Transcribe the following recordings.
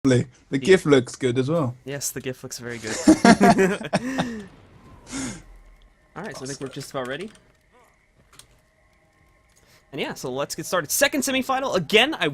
The GIF looks good as well. Yes, the GIF looks very good. Alright, so I think we're just about ready. And yeah, so let's get started. Second semifinal. Again, I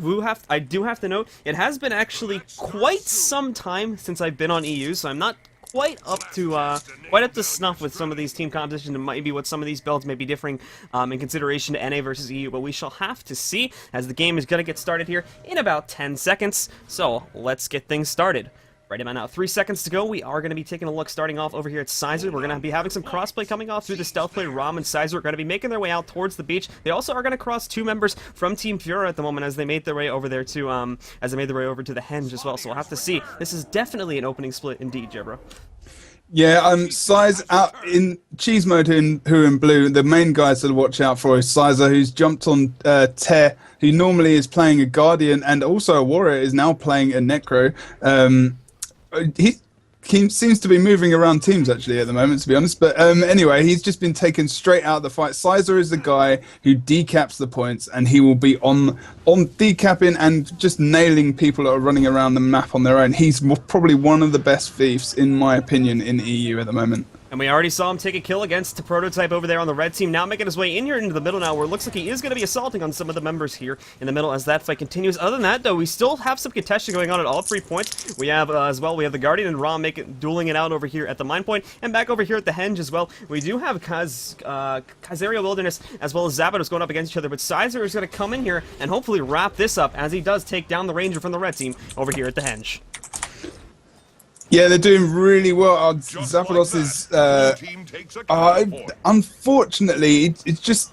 do have to note, it has been actually quite some time since I've been on EU, so I'm not quite up to snuff with some of these team competitions and maybe what some of these builds may be differing in consideration to NA versus EU, but we shall have to see as the game is going to get started here in about 10 seconds. So let's get things started. Right about now, 3 seconds to go. We are going to be taking a look starting off over here at Sizer. We're going to be having some crossplay coming off through the stealth play. Rom and Sizer are going to be making their way out towards the beach. They also are going to cross two members from Team Fureur at the moment as they made their way over there to the Henge as well. So we'll have to see. This is definitely an opening split indeed, Jebro. Yeah, Size out in cheese mode who in blue. The main guys to watch out for is Sizer, who's jumped on Tear, who normally is playing a Guardian and also a Warrior, is now playing a Necro. He seems to be moving around teams actually at the moment, to be honest. But anyway, he's just been taken straight out of the fight. Sizer is the guy who decaps the points, and he will be on decapping and just nailing people that are running around the map on their own. He's probably one of the best thieves, in my opinion, in EU at the moment. And we already saw him take a kill against the Prototype over there on the red team, now making his way in here into the middle now, where it looks like he is going to be assaulting on some of the members here in the middle as that fight continues. Other than that, though, we still have some contention going on at all 3 points. We have, as well, we have the Guardian and Rom dueling it out over here at the mine point, and back over here at the Henge as well. We do have Kazario Wilderness as well as Zapdos going up against each other, but Sizer is going to come in here and hopefully wrap this up as he does take down the Ranger from the red team over here at the Henge. Yeah, they're doing really well. Zapdos is, unfortunately, it's just,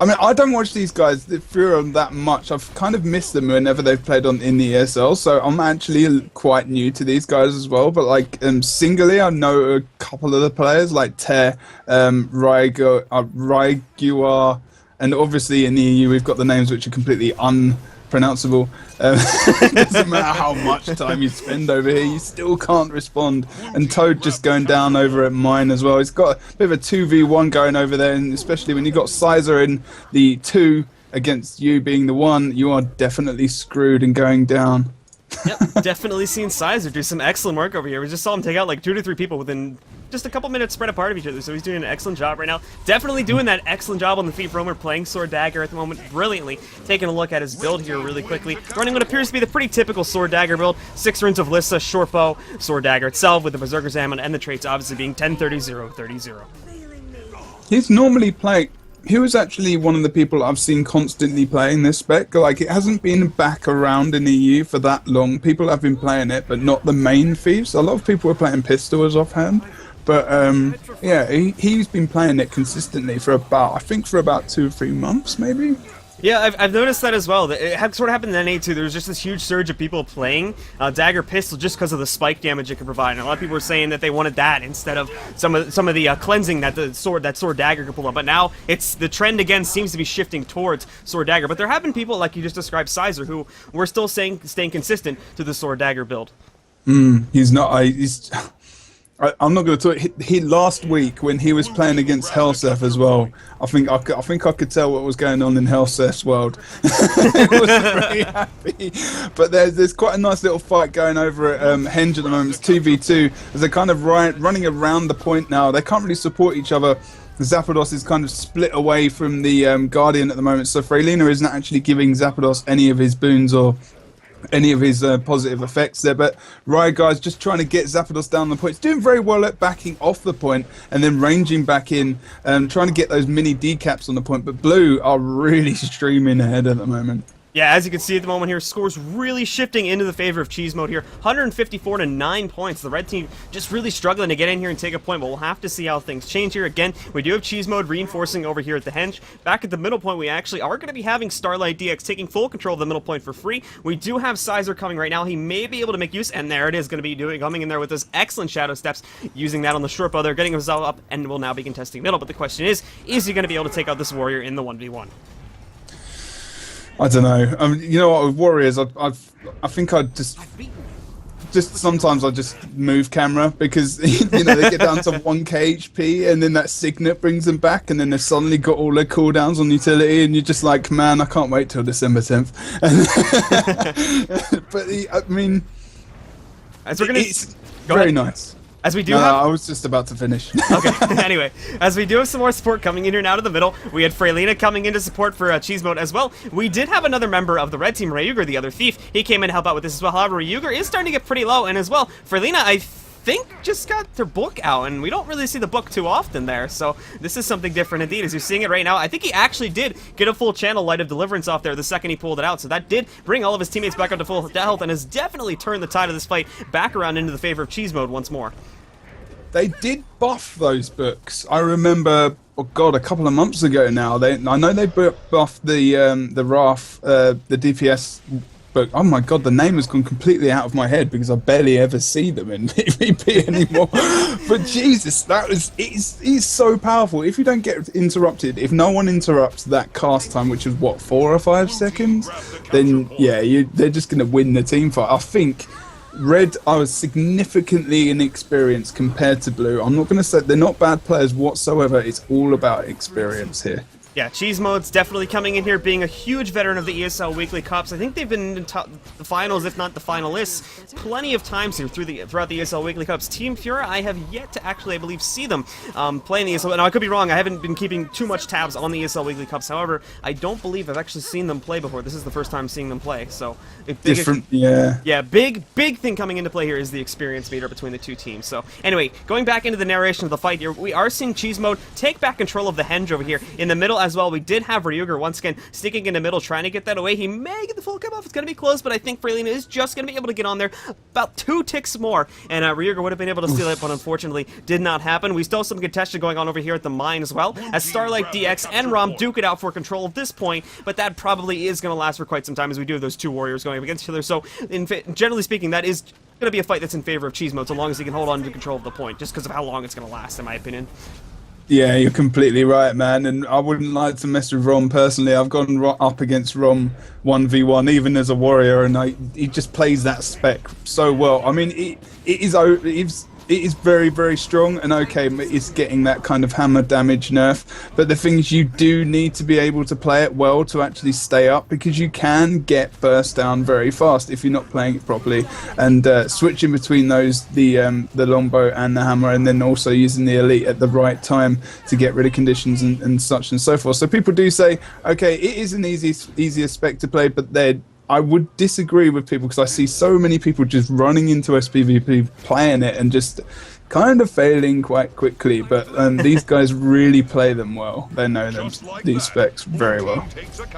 I mean, I don't watch these guys, the Fureur, that much. I've kind of missed them whenever they've played in the ESL, so I'm actually quite new to these guys as well. But like, singly, I know a couple of the players, like Tear, Raiguar, and obviously in the EU we've got the names which are completely unpronounceable. Doesn't matter how much time you spend over here, you still can't respond. And Toad just going down over at mine as well. He's got a bit of a 2v1 going over there, and especially when you've got Sizer in the 2 against you being the 1, you are definitely screwed and going down. Yep, definitely seen Sizer do some excellent work over here. We just saw him take out like 2 to 3 people within just a couple minutes spread apart of each other, so he's doing an excellent job right now. Definitely doing that excellent job on the Thief Roamer, playing Sword Dagger at the moment brilliantly. Taking a look at his build here really quickly. Running what appears to be the pretty typical Sword Dagger build. 6 runes of Lissa, Short Bow, Sword Dagger itself, with the Berserker's Ammo and the traits obviously being 10-30-0-30-0. He's normally playing... He was actually one of the people I've seen constantly playing this spec. Like, it hasn't been back around in EU for that long. People have been playing it, but not the main thieves. A lot of people were playing pistols offhand. But, yeah, he's been playing it consistently for about, I think for about 2 or 3 months, maybe? Yeah, I've noticed that as well. It sort of happened in NA too. There was just this huge surge of people playing Dagger Pistol just because of the spike damage it could provide. And a lot of people were saying that they wanted that instead of some of the cleansing that Sword Dagger could pull up. But now the trend again seems to be shifting towards Sword Dagger. But there have been people like you just described, Sizer, who were still staying consistent to the Sword Dagger build. He's not. I'm not going to talk. He last week when he was playing against Helseth as well. I think I could tell what was going on in Helseth's world. I wasn't very happy. But there's quite a nice little fight going over at Henge at the moment. It's 2v2 as they're kind of running around the point now. They can't really support each other. Zapdos is kind of split away from the Guardian at the moment, so Freylina isn't actually giving Zapdos any of his boons or any of his positive effects there, but Raiguar's just trying to get Zapdos down the point. He's doing very well at backing off the point and then ranging back in, trying to get those mini decaps on the point, but Blue are really streaming ahead at the moment. Yeah, as you can see at the moment here, scores really shifting into the favor of Cheese Mode here. 154 to 9 points. The red team just really struggling to get in here and take a point, but we'll have to see how things change here. Again, we do have Cheese Mode reinforcing over here at the Henge. Back at the middle point, we actually are going to be having Starlight DX taking full control of the middle point for free. We do have Sizer coming right now. He may be able to make use, and there it is, going to be coming in there with those excellent Shadow Steps, using that on the short bow there, getting himself up, and will now be contesting middle. But the question is he going to be able to take out this Warrior in the 1v1? I don't know. You know what, with Warriors, I think I'd just sometimes I just move camera because you know they get down to 1k HP and then that Signet brings them back and then they've suddenly got all their cooldowns on utility and you're just like, man, I can't wait till December 10th. But I mean, As we're gonna, It's go very ahead. nice. As we do No, have. I was just about to finish. Okay, anyway, as we do have some more support coming in here now to the middle, we had Freylina coming in to support for Cheese Mode as well. We did have another member of the red team, Ryuger, the other thief. He came in to help out with this as well. However, Ryuger is starting to get pretty low, and as well, Freylina, I think, just got their book out, and we don't really see the book too often there, so this is something different indeed. As you're seeing it right now, I think he actually did get a full channel Light of Deliverance off there the second he pulled it out, so that did bring all of his teammates back up to full health, and has definitely turned the tide of this fight back around into the favor of Cheese Mode once more. They did buff those books. I remember, oh god, a couple of months ago now. I know they buffed the RAF, the DPS book. Oh my god, the name has gone completely out of my head because I barely ever see them in PvP anymore. But Jesus, it's so powerful. If you don't get interrupted, if no one interrupts that cast time, which is what, 4 or 5 seconds, then yeah, they're just gonna win the team fight. I think. Red, I was significantly inexperienced compared to Blue. I'm not going to say they're not bad players whatsoever. It's all about experience here. Yeah, Cheese Mode's definitely coming in here, being a huge veteran of the ESL Weekly Cups. I think they've been in the finals, if not the finalists, plenty of times here throughout the ESL Weekly Cups. Team Fureur, I have yet to actually, I believe, see them playing the ESL. Now, I could be wrong. I haven't been keeping too much tabs on the ESL Weekly Cups. However, I don't believe I've actually seen them play before. This is the first time seeing them play. So, Different, yeah. Yeah, big thing coming into play here is the experience meter between the two teams. So, anyway, going back into the narration of the fight here, we are seeing Cheese Mode take back control of the henge over here. In the middle as well, we did have Ryuger once again sneaking in the middle, trying to get that away. He may get the full come off. It's going to be close, but I think Freylina is just going to be able to get on there about 2 ticks more, and Ryuger would have been able to steal it, but unfortunately did not happen. We still have some contention going on over here at the mine as well, as Starlight DX and Rom duke it out for control of this point, but that probably is going to last for quite some time as we do have those 2 warriors going up against each other. So, generally speaking, that is going to be a fight that's in favor of Cheese Mode, so long as he can hold on to control of the point, just because of how long it's going to last, in my opinion. Yeah, you're completely right, man. And I wouldn't like to mess with Rom personally. I've gone up against Rom 1v1, even as a warrior, and he just plays that spec so well. I mean, it is very, very strong, and okay, it's getting that kind of hammer damage nerf, but the thing is, you do need to be able to play it well to actually stay up, because you can get burst down very fast if you're not playing it properly, and switching between those, the longbow and the hammer, and then also using the elite at the right time to get rid of conditions and such and so forth. So people do say, okay, it is an easier spec to play, but I would disagree with people, because I see so many people just running into SPVP, playing it, and just kind of failing quite quickly. But these guys really play them well. They know these specs very well.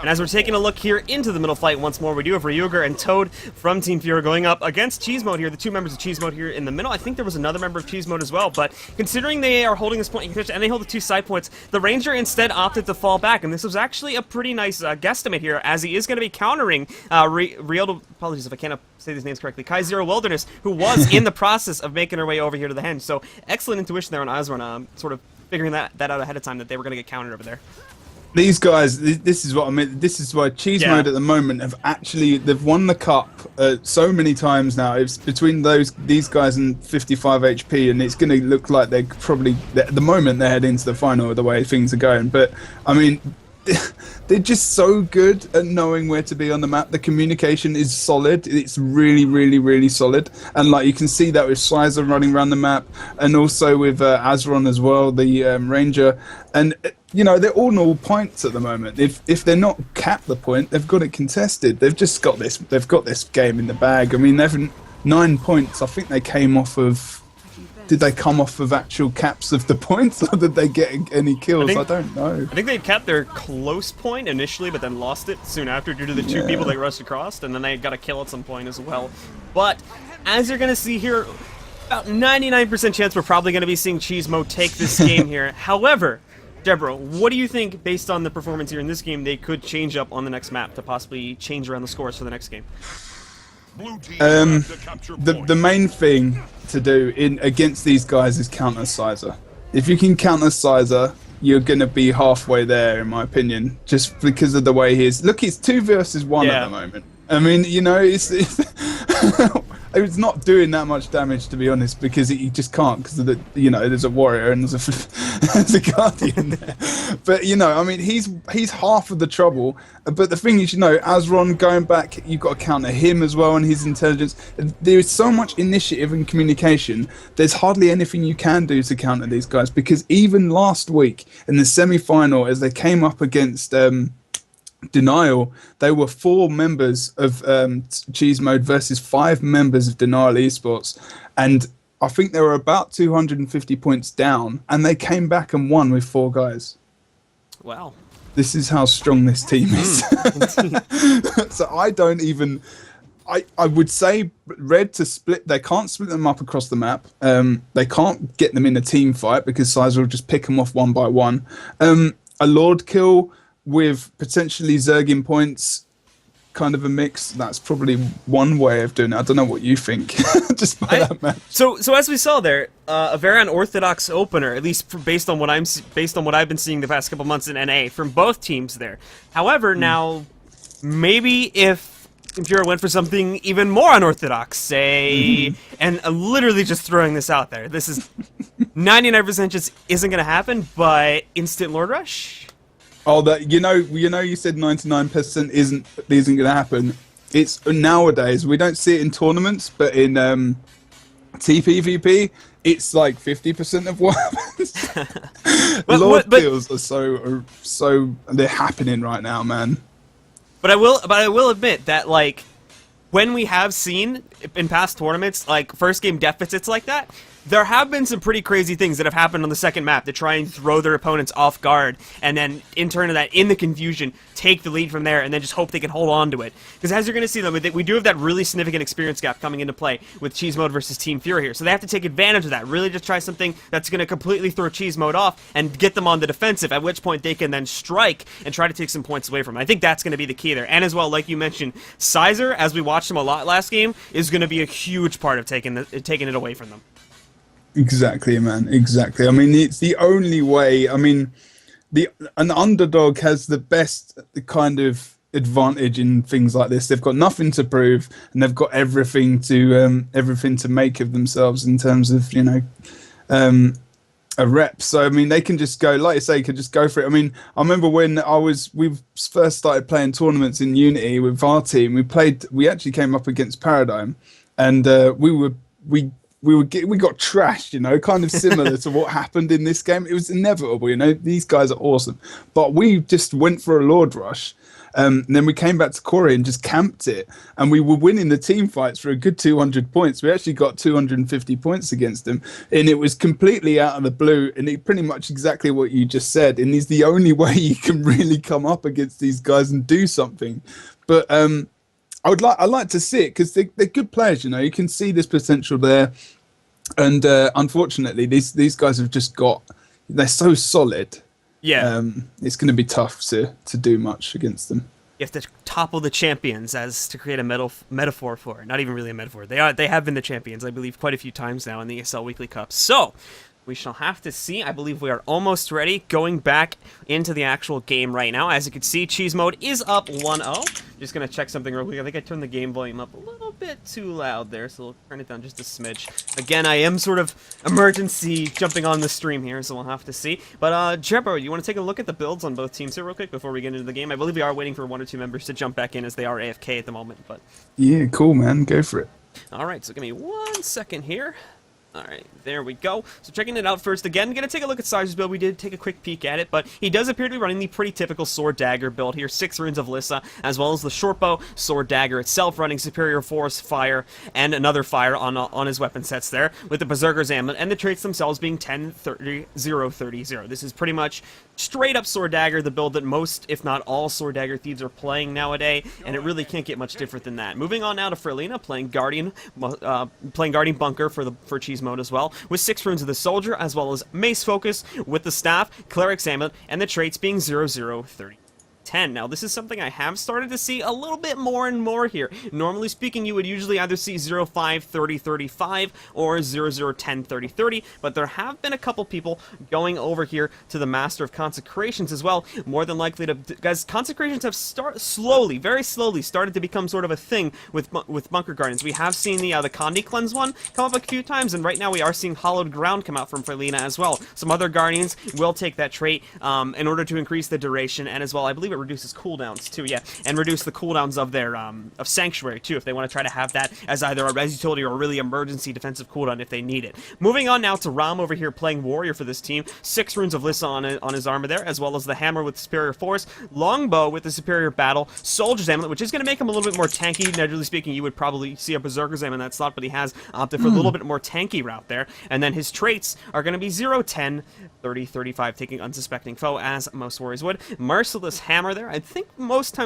And as we're taking a look here into the middle fight once more, we do have Ryuger and Toad from Team Fureur going up against Cheese Mode here, the 2 members of Cheese Mode here in the middle. I think there was another member of Cheese Mode as well, but considering they are holding this point and they hold the 2 side points, the Ranger instead opted to fall back, and this was actually a pretty nice guesstimate here, as he is going to be countering apologies if I can't say these names correctly, Kai Zero Wilderness, who was in the process of making her way over here to the henge. So excellent intuition there on Azron, sort of figuring that out ahead of time, that they were going to get countered over there. These guys, this is what I mean. This is why Cheese Mode at the moment they've won the cup so many times now. It's between these guys and 55 HP, and it's going to look like they're probably, at the moment, they're heading to the final the way things are going. But I mean, they're just so good at knowing where to be on the map. The communication is solid. It's really, really, really solid. And like you can see that with Sizer running around the map, and also with Azron as well, the Ranger. And you know, they're all 0 points at the moment. If they're not capped the point, they've got it contested. They've just got this. They've got this game in the bag. I mean, they've 9 points. I think they came off of. Did they come off of actual caps of the points, or did they get any kills? I don't know. I think they kept their close point initially, but then lost it soon after due to the 2 people they rushed across, and then they got a kill at some point as well. But as you're going to see here, about 99% chance we're probably going to be seeing Cheese Mode take this game here. However, Jebro, what do you think, based on the performance here in this game, they could change up on the next map to possibly change around the scores for the next game? The main thing to do against these guys is counter Sizer. If you can counter Sizer, you're going to be halfway there, in my opinion, just because of the way he is. Look, it's 2 versus 1 at the moment. I mean, you know, it's it's not doing that much damage, to be honest, because he just can't, because of the, you know, there's a warrior and there's there's a guardian there. But you know, I mean, he's half of the trouble. But the thing is, you know, Azron going back, you've got to counter him as well and his intelligence. There is so much initiative and communication. There's hardly anything you can do to counter these guys, because even last week in the semi-final, as they came up against Denial, they were 4 members of Cheese Mode versus 5 members of Denial Esports, and I think they were about 250 points down, and they came back and won with 4 guys. Wow. This is how strong this team is. So I don't even... I would say Red to split... They can't split them up across the map. They can't get them in a team fight, because Sizer will just pick them off one by one. A Lord kill with potentially Zergin points, kind of a mix. That's probably one way of doing it. I don't know what you think. Just by that match. So as we saw there, a very unorthodox opener, at least based on what I've been seeing the past couple months in NA from both teams there. However, now maybe if Imperial went for something even more unorthodox, say, and literally just throwing this out there, this is 99% just isn't going to happen, but instant Lord Rush. Oh, that you said 99% isn't going to happen. It's nowadays we don't see it in tournaments, but in TPVP, it's like 50% of what happens. Lord kills are so they're happening right now, man. But I will admit that, like, when we have seen in past tournaments, like first game deficits like that, there have been some pretty crazy things that have happened on the second map to try and throw their opponents off guard, and then in turn of that, in the confusion, take the lead from there, and then just hope they can hold on to it. Because as you're going to see, though, we do have that really significant experience gap coming into play with Cheese Mode versus Team Fureur here, so they have to take advantage of that, really just try something that's going to completely throw Cheese Mode off and get them on the defensive, at which point they can then strike and try to take some points away from them. I think that's going to be the key there. And as well, like you mentioned, Sizer, as we watched him a lot last game, is going to be a huge part of taking it away from them. Exactly, man. Exactly. I mean, it's the only way. I mean, an underdog has the best kind of advantage in things like this. They've got nothing to prove, and they've got everything to make of themselves in terms of, you know, a rep. So I mean, they can just go, like you say, can just go for it. I mean, I remember when we first started playing tournaments in Unity with our team. We actually came up against Paradigm, and we got trashed, you know, kind of similar to what happened in this game. It was inevitable, you know, these guys are awesome. But we just went for a Lord Rush. And then we came back to Korea and just camped it. And we were winning the team fights for a good 200 points. We actually got 250 points against them. And it was completely out of the blue. And it pretty much exactly what you just said. And it's the only way you can really come up against these guys and do something. But I'd like to see it, because they're good players, you know. You can see this potential there. And unfortunately, these guys have just they're so solid. Yeah. It's going to be tough to do much against them. You have to topple the champions, as to create a metaphor for it. Not even really a metaphor. They have been the champions, I believe, quite a few times now in the ESL Weekly Cup. So we shall have to see. I believe we are almost ready. Going back into the actual game right now. As you can see, Cheese Mode is up 1-0. Just going to check something real quick. I think I turned the game volume up a little bit too loud there, so we'll turn it down just a smidge. Again, I am sort of emergency jumping on the stream here, so we'll have to see. But, Jebro, you want to take a look at the builds on both teams here real quick before we get into the game? I believe we are waiting for 1 or 2 members to jump back in, as they are AFK at the moment. But yeah, cool, man. Go for it. All right, so give me 1 second here. Alright, there we go. So checking it out first again, gonna take a look at Sizer's build. We did take a quick peek at it, but he does appear to be running the pretty typical Sword Dagger build here. 6 runes of Lissa, as well as the short bow, Sword Dagger itself, running Superior Force, Fire, and another Fire on his weapon sets there, with the Berserker's Amulet, and the traits themselves being 10, 30, 0, 30, 0. This is pretty much straight up Sword Dagger, the build that most, if not all, Sword Dagger thieves are playing nowadays, and it really can't get much different than that. Moving on now to Frelina, playing Guardian Bunker for Cheese Mode as well, with 6 runes of the Soldier, as well as Mace Focus with the Staff, Cleric's Amulet, and the traits being 0, 0, 30, 10. Now, this is something I have started to see a little bit more and more here. Normally speaking, you would usually either see 05, 30, 35, or 00, 10, 30, 30, but there have been a couple people going over here to the Master of Consecrations as well. More than likely to... Guys, Consecrations have slowly, very slowly, started to become sort of a thing with Bunker Guardians. We have seen the Condi Cleanse one come up a few times, and right now we are seeing Hallowed Ground come out from Felina as well. Some other Guardians will take that trait in order to increase the duration, and as well, I believe it reduces cooldowns too, yeah, and reduce the cooldowns of their of Sanctuary too, if they want to try to have that as either a res utility or a really emergency defensive cooldown if they need it. Moving on now to Ram over here playing Warrior for this team. 6 runes of Lissa on his armor there, as well as the Hammer with Superior Force, Longbow with the Superior Battle, Soldier's Amulet, which is going to make him a little bit more tanky. Naturally speaking, you would probably see a Berserker's Amulet in that slot, but he has opted for a little bit more tanky route there. And then his traits are going to be 0, 10, 30, 35, taking unsuspecting foe, as most warriors would. Merciless Hammer there. I think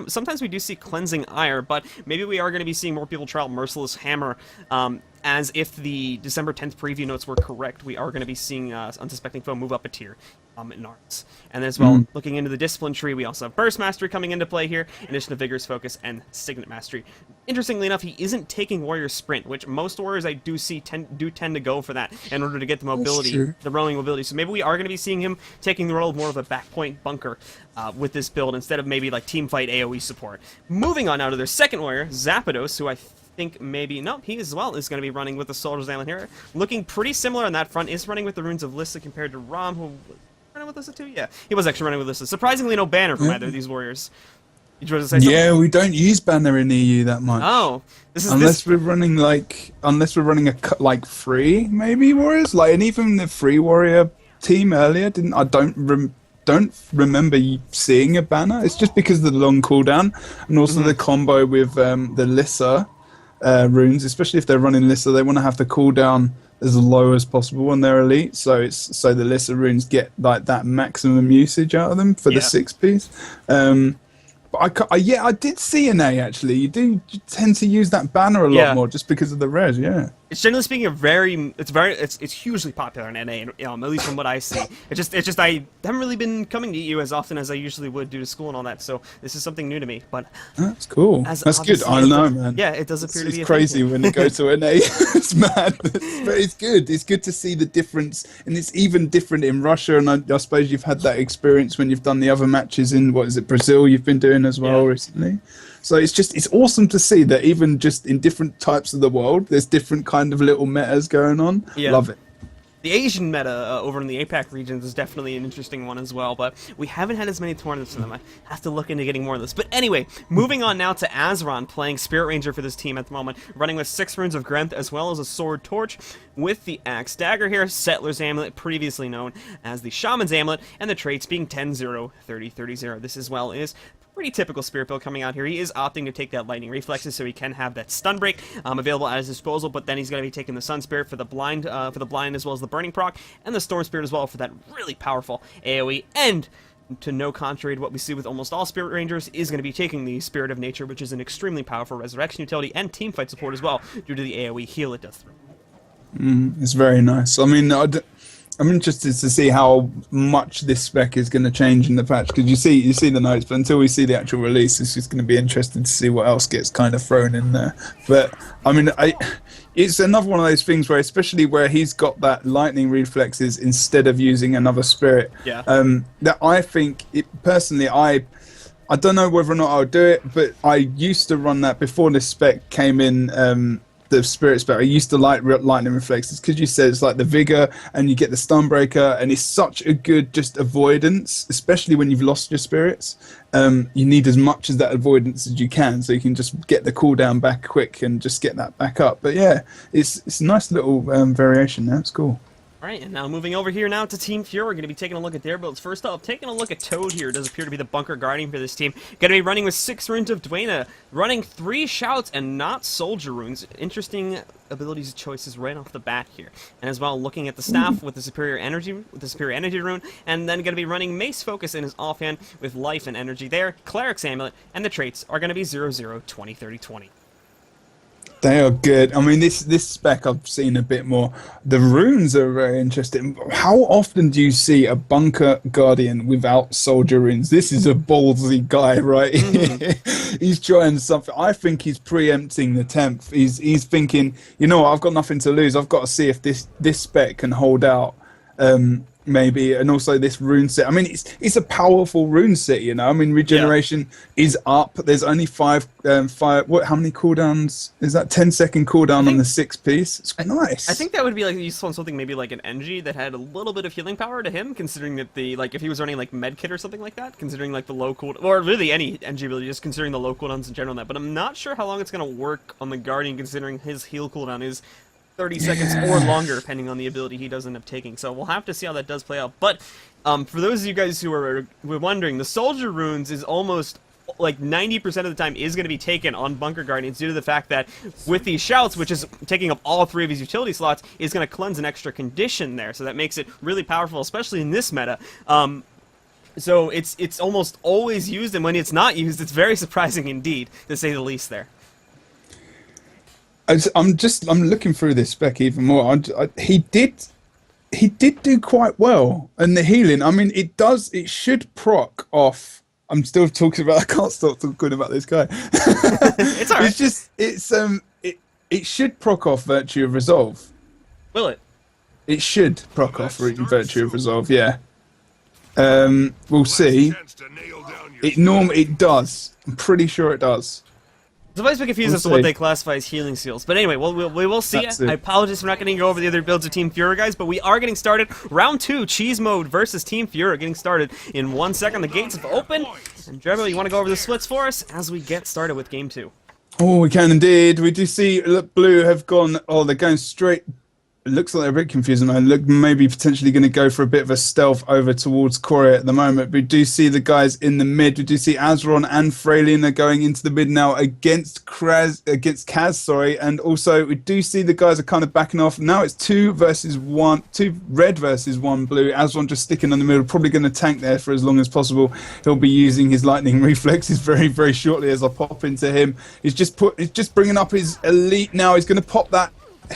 sometimes we do see Cleansing Ire, but maybe we are going to be seeing more people try out Merciless Hammer, as if the December 10th preview notes were correct, we are going to be seeing Unsuspecting Foe move up a tier in arts. And then as well, looking into the Discipline tree, we also have Burst Mastery coming into play here, in addition to Vigorous Focus and Signet Mastery. Interestingly enough, he isn't taking Warrior Sprint, which most Warriors I do see tend to go for that in order to get the mobility, the rolling mobility. So maybe we are going to be seeing him taking the role of more of a backpoint bunker with this build, instead of maybe like Teamfight AoE support. Moving on now to their second Warrior, Zapdos, who I think maybe, no, he as well is going to be running with the Soldier's Amulet here. Looking pretty similar on that front, is running with the Runes of Lissa compared to Ram, who running with Lissa too? Yeah, he was actually running with Lissa. Surprisingly, no banner from either of these warriors. Did you want to say something? Yeah, we don't use banner in EU that much. Oh, unless we're running a like free maybe warriors, like, and even the free warrior team earlier don't remember seeing a banner. It's just because of the long cooldown and also the combo with the Lissa runes, especially if they're running Lissa, they want to have the cooldown as low as possible on their elite, so the Lissa runes get like that maximum usage out of them for the 6 piece. But I did see an A actually. You tend to use that banner a lot more just because of the res. Yeah. It's generally speaking it's hugely popular in NA, at least from what I see. It's just I haven't really been coming to EU as often as I usually would due to school and all that, so this is something new to me. But that's cool. That's good. I know, man. Yeah, it does appear to be crazy when you go to NA. It's mad, but it's good. It's good to see the difference, and it's even different in Russia. And I suppose you've had that experience when you've done the other matches in Brazil. You've been doing as well recently. So it's awesome to see that even just in different types of the world, there's different kind of little metas going on. Yeah. Love it. The Asian meta over in the APAC regions is definitely an interesting one as well, but we haven't had as many tournaments in them. I have to look into getting more of this. But anyway, moving on now to Azron, playing Spirit Ranger for this team at the moment, running with 6 runes of Grenth as well as a Sword Torch with the Axe Dagger here, Settler's Amulet, previously known as the Shaman's Amulet, and the traits being 10, 0, 30, 30, 0. This as well is pretty typical Spirit build coming out here. He is opting to take that Lightning Reflexes so he can have that Stun Break available at his disposal, but then he's going to be taking the Sun Spirit for the blind as well as the Burning Proc, and the Storm Spirit as well for that really powerful AoE, and to no contrary to what we see with almost all Spirit Rangers, is going to be taking the Spirit of Nature, which is an extremely powerful resurrection utility and teamfight support as well, due to the AoE heal it does through. It's very nice. I mean, I'm interested to see how much this spec is going to change in the patch, because you see the notes, but until we see the actual release, it's just going to be interesting to see what else gets kind of thrown in there. But I mean, it's another one of those things where, especially where he's got that Lightning Reflexes instead of using another Spirit, that I think personally, I don't know whether or not I'll do it, but I used to run that before this spec came in. The Spirit spec, I used to like Lightning Reflexes because you said it's like the Vigor and you get the Stunbreaker, and it's such a good just avoidance, especially when you've lost your spirits. You need as much as that avoidance as you can, so you can just get the cooldown back quick and just get that back up. But yeah, it's a nice little variation there. It's cool. Alright, and now moving over here now to Team Fureur, we're going to be taking a look at their builds. First up, taking a look at Toad here. It does appear to be the Bunker Guardian for this team. Going to be running with 6 runes of Dwayna, running 3 Shouts and not Soldier runes. Interesting abilities choices right off the bat here. And as well, looking at the staff with the Superior Energy rune, and then going to be running Mace Focus in his offhand with Life and Energy there, Cleric's Amulet, and the traits are going to be 0, 0, 20, 30, 20. They are good. I mean, this spec I've seen a bit more. The runes are very interesting. How often do you see a bunker guardian without soldier runes? This is a ballsy guy, right? He's trying something. I think he's preempting the 10th. He's thinking, you know what? I've got nothing to lose. I've got to see if this spec can hold out. Maybe, and also this rune set. I mean, it's a powerful rune set, you know. I mean, regeneration is up. There's only five. What? How many cooldowns is that? 10-second cooldown on the 6 piece. It's nice. I think that would be like useful on something maybe like an NG that had a little bit of healing power to him, considering that if he was running like medkit or something like that, considering like the low cooldown, or really any NG ability, just considering the low cooldowns in general. On that, but I'm not sure how long it's gonna work on the Guardian, considering his heal cooldown is 30 seconds or longer, depending on the ability he does end up taking. So we'll have to see how that does play out. But for those of you guys who were wondering, the Soldier Runes is almost like 90% of the time is going to be taken on Bunker Guardians due to the fact that with these shouts, which is taking up all 3 of his utility slots, is going to cleanse an extra condition there. So that makes it really powerful, especially in this meta. So it's almost always used, and when it's not used, it's very surprising indeed, to say the least there. I'm looking through this spec even more. He did do quite well, and the healing. I mean, it should proc off. I'm still talking about. I can't stop talking about this guy. It's alright. It should proc off Virtue of Resolve. Will it? It should proc off Virtue of Resolve. Yeah. We'll see. It does. I'm pretty sure it does. It's always been confused as to what they classify as healing seals. But anyway, we will see. I apologize for not getting to go over the other builds of Team Fureur, guys, but we are getting started. Round 2, Cheese Mode versus Team Fureur, getting started in 1 second. The gates have opened. And Jebro, you want to go over the splits for us as we get started with Game 2? Oh, we can indeed. We do see Blue have gone. Oh, they're going straight. It looks like they're a bit confusing. I look maybe potentially going to go for a bit of a stealth over towards Corey at the moment. We do see the guys in the mid. We do see Azron and Freylina going into the mid now against Kaz, sorry. And also we do see the guys are kind of backing off. Now it's 2 versus 1, 2 red versus 1 blue. Azron just sticking in the middle, probably going to tank there for as long as possible. He'll be using his lightning reflexes very, very shortly as I pop into him. He's just bringing up his elite now. He's going to pop that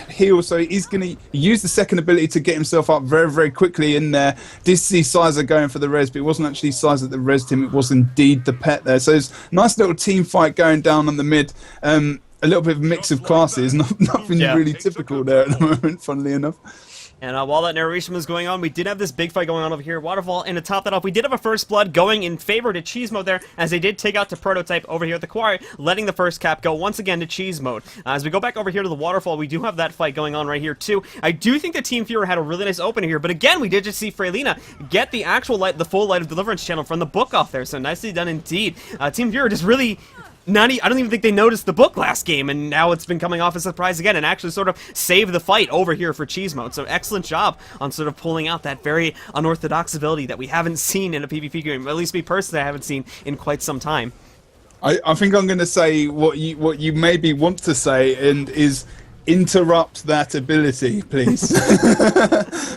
heal, so he's going to use the second ability to get himself up very, very quickly in there. Did see Sizer going for the res, but it wasn't actually Sizer that resed him, it was indeed the pet there. So it's a nice little team fight going down on the mid. A little bit of a mix of classes, nothing really typical there at the moment, funnily enough. And while that narration was going on, we did have this big fight going on over here. Waterfall, and to top that off, we did have a first blood going in favor to Cheese Mode there, as they did take out to Prototype over here at the Quarry, letting the first cap go once again to Cheese Mode. As we go back over here to the Waterfall, we do have that fight going on right here too. I do think that Team Fureur had a really nice opener here, but again, we did just see Freylina get the actual light, the full Light of Deliverance channel from the book off there, so nicely done indeed. Team Fureur just really... I don't even think they noticed the book last game, and now it's been coming off as a surprise again, and actually sort of saved the fight over here for Cheese Mode. So excellent job on sort of pulling out that very unorthodox ability that we haven't seen in a PvP game, at least me personally I haven't seen in quite some time. I think I'm going to say what you maybe want to say, and is interrupt that ability, please.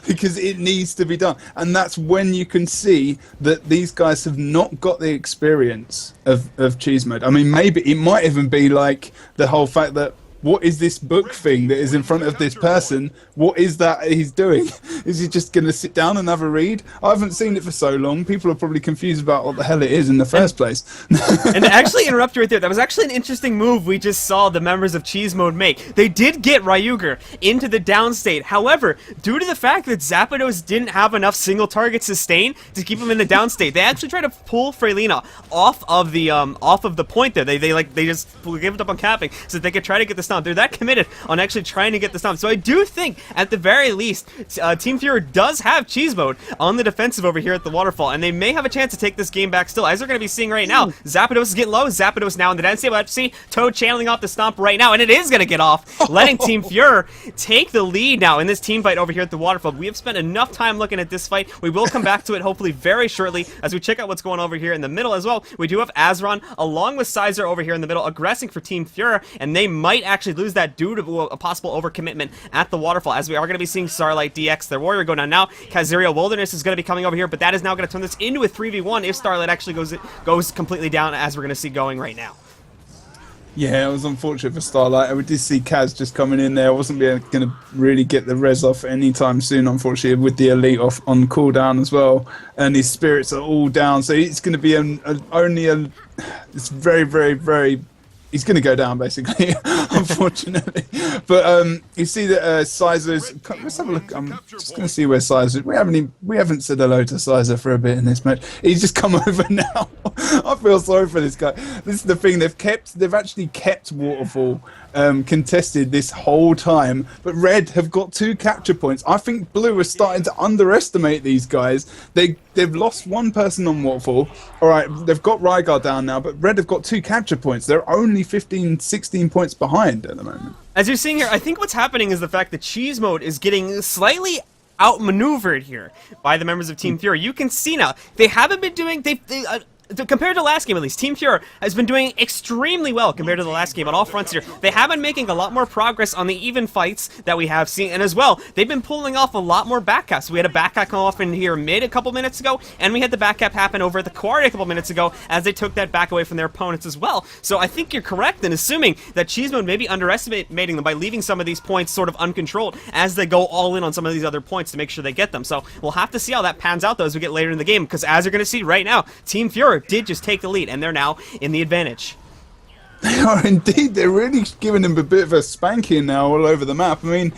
Because it needs to be done, and that's when you can see that these guys have not got the experience of Cheese Mode. I mean, maybe it might even be like the whole fact that, what is this book thing that is in front of this person? What is that he's doing? Is he just going to sit down and have a read? I haven't seen it for so long. People are probably confused about what the hell it is in the first place. And to actually interrupt you right there, that was actually an interesting move we just saw the members of Cheese Mode make. They did get Ryuger into the downstate. However, due to the fact that Zapdos didn't have enough single target sustain to keep him in the downstate, they actually tried to pull Freylina off of the point there. They just gave it up on capping so that they could try to get the stomp. They're that committed on actually trying to get the stomp. So I do think, at the very least, Team Fureur does have Cheese Mode on the defensive over here at the Waterfall, and they may have a chance to take this game back still, as we're going to be seeing right now. Zapdos is getting low. Zapdos now in the density. We'll have to see Toad channeling off the stomp right now, and it is going to get off, letting Team Fureur take the lead now in this team fight over here at the Waterfall. We have spent enough time looking at this fight. We will come back to it hopefully very shortly as we check out what's going on over here in the middle as well. We do have Azron along with Sizer over here in the middle aggressing for Team Fureur, and they might actually lose that due to a possible overcommitment at the Waterfall, as we are going to be seeing Starlight DX, their warrior, go down now. Kazuria Wilderness is going to be coming over here, but that is now going to turn this into a 3v1 if Starlight actually goes completely down, as we're going to see going right now. Yeah, it was unfortunate for Starlight. We did see Kaz just coming in there. I wasn't going to really get the res off anytime soon, unfortunately, with the Elite off on cooldown as well. And his spirits are all down, so it's going to be it's very, very, very. He's going to go down, basically, unfortunately. But you see that Sizer's. Let's have a look. I'm just going to see where Sizer. We haven't said hello to Sizer for a bit in this match. He's just come over now. I feel sorry for this guy. This is the thing. They've actually kept Waterfall contested this whole time, but Red have got 2 capture points. I think Blue are starting to underestimate these guys. They've lost 1 person on Waterfall. All right, they've got Rygar down now, but Red have got 2 capture points. They're only 15, 16 points behind at the moment. As you're seeing here, I think what's happening is the fact that Cheese Mode is getting slightly outmaneuvered here by the members of Team Fureur. You can see now they haven't been doing compared to the last game, at least, Team Fureur has been doing extremely well compared to the last game on all fronts here. They have been making a lot more progress on the even fights that we have seen, and as well, they've been pulling off a lot more backcaps. We had a backcap come off in here mid a couple minutes ago, and we had the backcap happen over at the quarry a couple minutes ago as they took that back away from their opponents as well. So I think you're correct in assuming that Cheese Mode may be underestimating them by leaving some of these points sort of uncontrolled as they go all in on some of these other points to make sure they get them. So we'll have to see how that pans out, though, as we get later in the game, because as you're going to see right now, Team Fureur did just take the lead, and they're now in the advantage. They are indeed. They're really giving him a bit of a spanking now all over the map. I mean,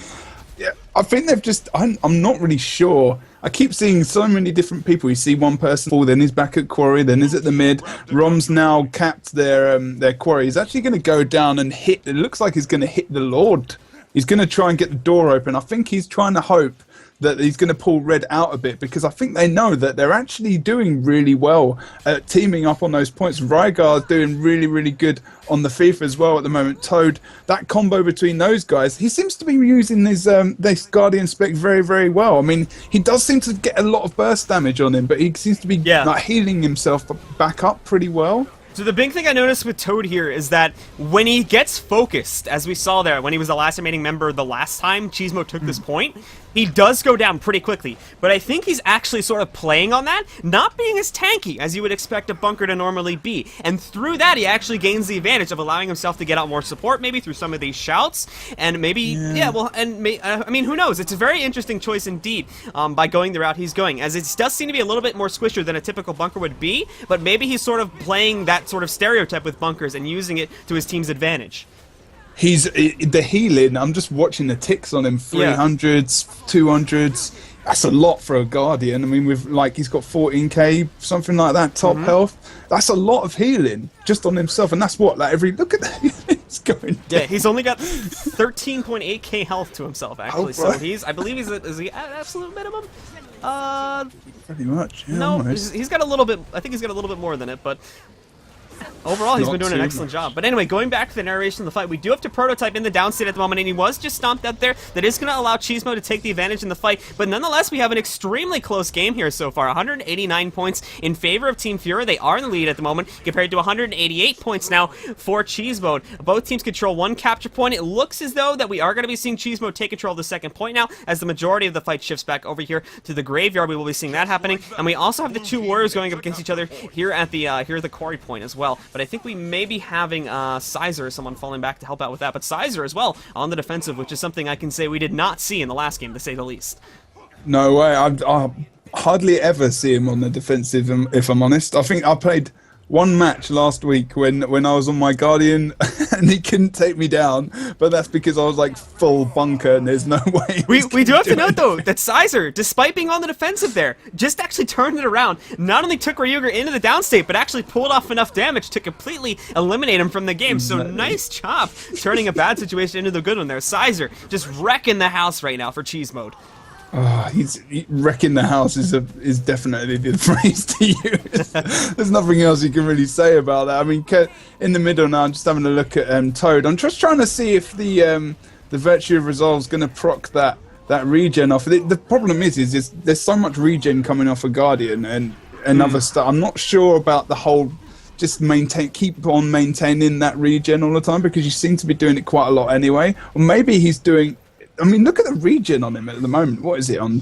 yeah, I think they've just. I'm not really sure. I keep seeing so many different people. You see one person fall, then he's back at quarry, then he's at the mid. Rom's now capped their quarry. He's actually going to go down and hit. It looks like he's going to hit the Lord. He's going to try and get the door open. I think he's trying to hope that he's going to pull Red out a bit, because I think they know that they're actually doing really well at teaming up on those points. Rygar is doing really, really good on the FIFA as well at the moment. Toad, that combo between those guys, he seems to be using his this Guardian spec very, very well. I mean, he does seem to get a lot of burst damage on him, but he seems to be like healing himself back up pretty well. So the big thing I noticed with Toad here is that when he gets focused, as we saw there, when he was the last remaining member the last time Cheesemo took this point, he does go down pretty quickly. But I think he's actually sort of playing on that, not being as tanky as you would expect a bunker to normally be. And through that, he actually gains the advantage of allowing himself to get out more support, maybe through some of these shouts. And maybe, I mean, who knows? It's a very interesting choice indeed by going the route he's going, as it does seem to be a little bit more squisher than a typical bunker would be, but maybe he's sort of playing that sort of stereotype with bunkers and using it to his team's advantage. He's the healing. I'm just watching the ticks on him. 300s, 200s. That's a lot for a Guardian. I mean, with he's got 14k, something like that, top health. That's a lot of healing just on himself, and that's what look at that. It's going. Yeah, he's only got 13.8k health to himself actually. So I believe is he at absolute minimum? Pretty much. Yeah, no, he's got a little bit. I think he's got a little bit more than it, but. Overall, he's been doing an excellent job. But anyway, going back to the narration of the fight, we do have to prototype in the downstate at the moment, and he was just stomped out there. That is going to allow Cheesemo to take the advantage in the fight. But nonetheless, we have an extremely close game here so far. 189 points in favor of Team Fureur. They are in the lead at the moment, compared to 188 points now for Cheesemo. Both teams control one capture point. It looks as though that we are going to be seeing Cheesemo take control of the second point now, as the majority of the fight shifts back over here to the graveyard. We will be seeing that happening. And we also have the two warriors going up against each other here at the quarry point as well. But I think we may be having Sizer, someone falling back to help out with that. But Sizer as well on the defensive, which is something I can say we did not see in the last game, to say the least. No way. I hardly ever see him on the defensive, if I'm honest. I think I played one match last week when I was on my Guardian and he couldn't take me down, but that's because I was like full bunker and there's no way. We do have to note though that Sizer, despite being on the defensive there, just actually turned it around. Not only took Ryuger into the downstate, but actually pulled off enough damage to completely eliminate him from the game. So nice job turning a bad situation into the good one there. Sizer just wrecking the house right now for Cheese Mode. Oh, he's wrecking the house is definitely the phrase to use. There's nothing else you can really say about that. I mean, in the middle now, I'm just having a look at Toad. I'm just trying to see if the Virtue of Resolve's going to proc that regen off. The problem is there's so much regen coming off a Guardian and other stuff. I'm not sure about the whole just keep on maintaining that regen all the time, because you seem to be doing it quite a lot anyway. Or maybe he's doing. I mean, look at the regen on him at the moment. What is it, on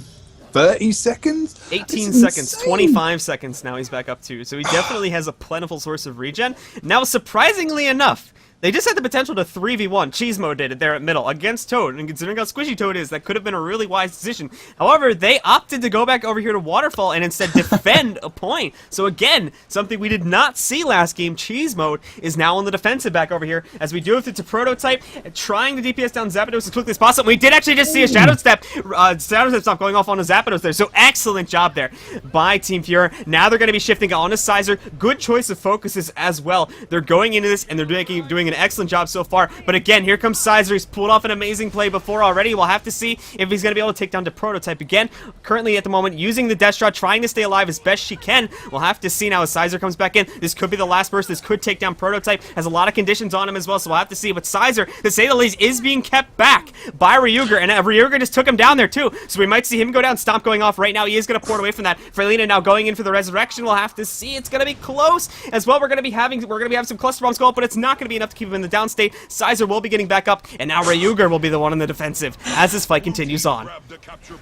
30 seconds? 18 seconds, 25 seconds now he's back up to. So he definitely has a plentiful source of regen. Now, surprisingly enough, They just had the potential to 3v1. Cheese Mode did it there at middle against Toad, and considering how squishy Toad is, that could have been a really wise decision. However, they opted to go back over here to Waterfall and instead defend a point. So again, something we did not see last game. Cheese Mode is now on the defensive back over here as we do it to Prototype, trying to DPS down Zapdos as quickly as possible. We did actually just see a Shadow Step. Shadow Step stop going off on a Zapdos there. So excellent job there by Team Fureur. Now they're going to be shifting on to Sizer. Good choice of focuses as well. They're going into this and they're doing an excellent job so far. But again, here comes Sizer. He's pulled off an amazing play before already. We'll have to see if he's going to be able to take down the Prototype again. Currently at the moment, using the Death Shot, trying to stay alive as best she can. We'll have to see now as Sizer comes back in. This could be the last burst. This could take down Prototype. Has a lot of conditions on him as well, so we'll have to see. But Sizer, to say the least, is being kept back by Ryuger, and Ryuger just took him down there too. So we might see him go down. Stomp going off right now. He is going to port away from that. Frelina now going in for the Resurrection. We'll have to see. It's going to be close as well. We're going to be having some cluster bombs go up, but it's not going to be enough to keep him in the down state. Sizer will be getting back up, and now Ryuger will be the one in the defensive as this fight continues on.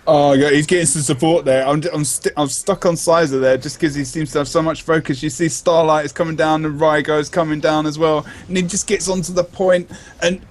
Oh, yeah, he's getting some support there. I'm stuck on Sizer there just because he seems to have so much focus. You see Starlight is coming down and Rygo is coming down as well, and he just gets onto the point, and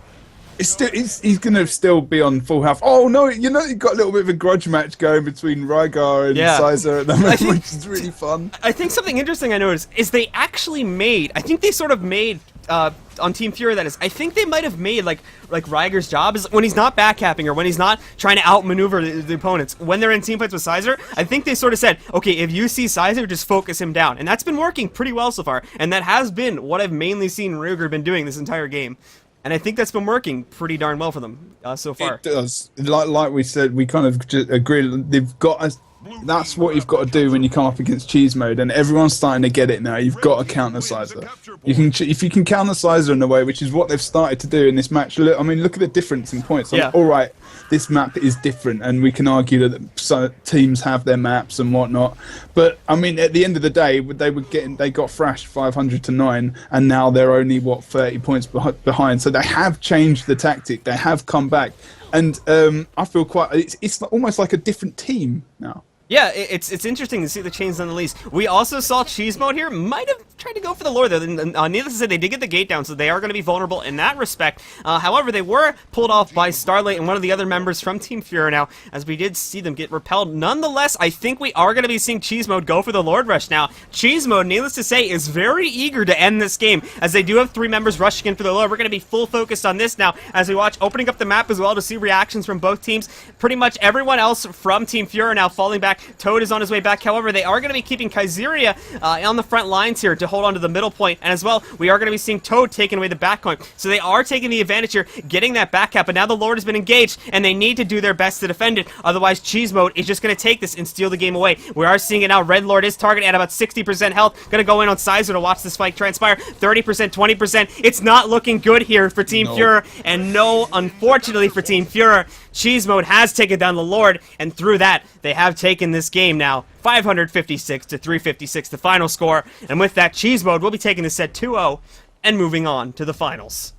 he's going to still be on full health. Oh no, you've got a little bit of a grudge match going between Rygar and Sizer at the moment, which is really fun. I think something interesting I noticed is they actually made, I think they sort of made, on Team Fureur that is, I think they might have made like Ryger's job is when he's not backcapping or when he's not trying to outmaneuver the opponents, when they're in team fights with Sizer, I think they sort of said, okay, if you see Sizer, just focus him down. And that's been working pretty well so far. And that has been what I've mainly seen Ryuger been doing this entire game. And I think that's been working pretty darn well for them so far. It does. Like we said, we kind of just agree. They've got us. That's what you've got to do when you come up against Cheese Mode, and everyone's starting to get it now. You've got to counter Sizer. If you can counter Sizer in a way, which is what they've started to do in this match. Look, I mean, look at the difference in points. Yeah. All right, this map is different, and we can argue that teams have their maps and whatnot. But I mean, at the end of the day, they got thrashed 500 to 9, and now they're only 30 points behind. So they have changed the tactic. They have come back, and I feel it's almost like a different team now. Yeah, it's interesting to see the change nonetheless. We also saw Cheese Mode here might have tried to go for the lure there. Needless to say, they did get the gate down, so they are going to be vulnerable in that respect. However, they were pulled off by Starlight and one of the other members from Team Fureur now, as we did see them get repelled. Nonetheless, I think we are going to be seeing Cheese Mode go for the Lord Rush now. Cheese Mode, needless to say, is very eager to end this game, as they do have 3 members rushing in for the Lord. We're going to be full focused on this now, as we watch opening up the map as well to see reactions from both teams. Pretty much everyone else from Team Fureur now falling back. Toad is on his way back. However, they are going to be keeping Kaizeria on the front lines here to hold on to the middle point. And as well, we are going to be seeing Toad taking away the back point. So they are taking the advantage here, getting that back cap. But now the Lord has been engaged, and they need to do their best to defend it. Otherwise, Cheese Mode is just going to take this and steal the game away. We are seeing it now. Red Lord is targeted at about 60% health. Going to go in on Sizer to watch this fight transpire. 30%, 20%. It's not looking good here for Team Fureur. And no, unfortunately for Team Fureur, Cheese Mode has taken down the Lord, and through that, they have taken this game now. 556 to 356, the final score. And with that, Cheese Mode will be taking the set 2-0 and moving on to the finals.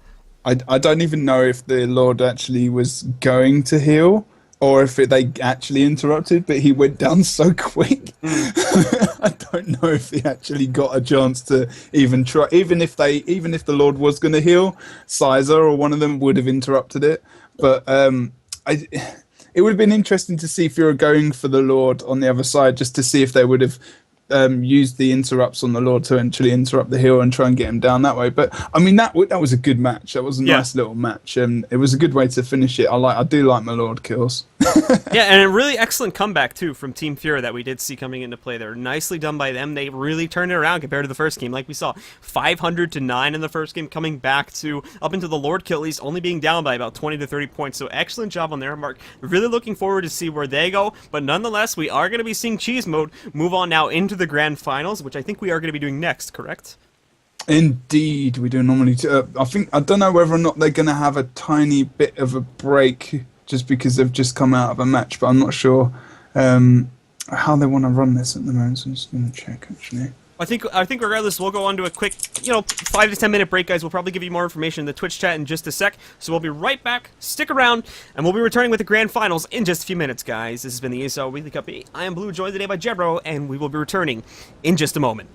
I don't even know if the Lord actually was going to heal, or if they actually interrupted, but he went down so quick. I don't know if he actually got a chance to even try. Even if the Lord was going to heal, Sizer or one of them would have interrupted it. But it would have been interesting to see Fureur going for the Lord on the other side, just to see if they would have used the interrupts on the Lord to actually interrupt the heal and try and get him down that way. But I mean, that was a good match. That was a nice little match, and it was a good way to finish it. I do like my Lord kills. Yeah, and a really excellent comeback too from Team Fureur that we did see coming into play there. Nicely done by them. They really turned it around compared to the first game. Like we saw, 500 to 9 in the first game, coming back to up into the Lord kill, at least only being down by about 20 to 30 points. So excellent job on their mark. Really looking forward to see where they go. But nonetheless, we are going to be seeing Cheese Mode move on now into the grand finals, which I think we are going to be doing next, correct? Indeed, we do normally. I don't know whether or not they're going to have a tiny bit of a break just because they've just come out of a match, but I'm not sure how they want to run this at the moment. So I'm just going to check actually. I think regardless, we'll go on to a quick, 5 to 10 minute break, guys. We'll probably give you more information in the Twitch chat in just a sec. So we'll be right back. Stick around, and we'll be returning with the grand finals in just a few minutes, guys. This has been the ESL Weekly Cup. I am Blu, joined today by Jebro, and we will be returning in just a moment.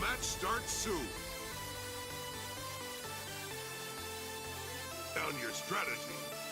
match starts soon. Down your strategy.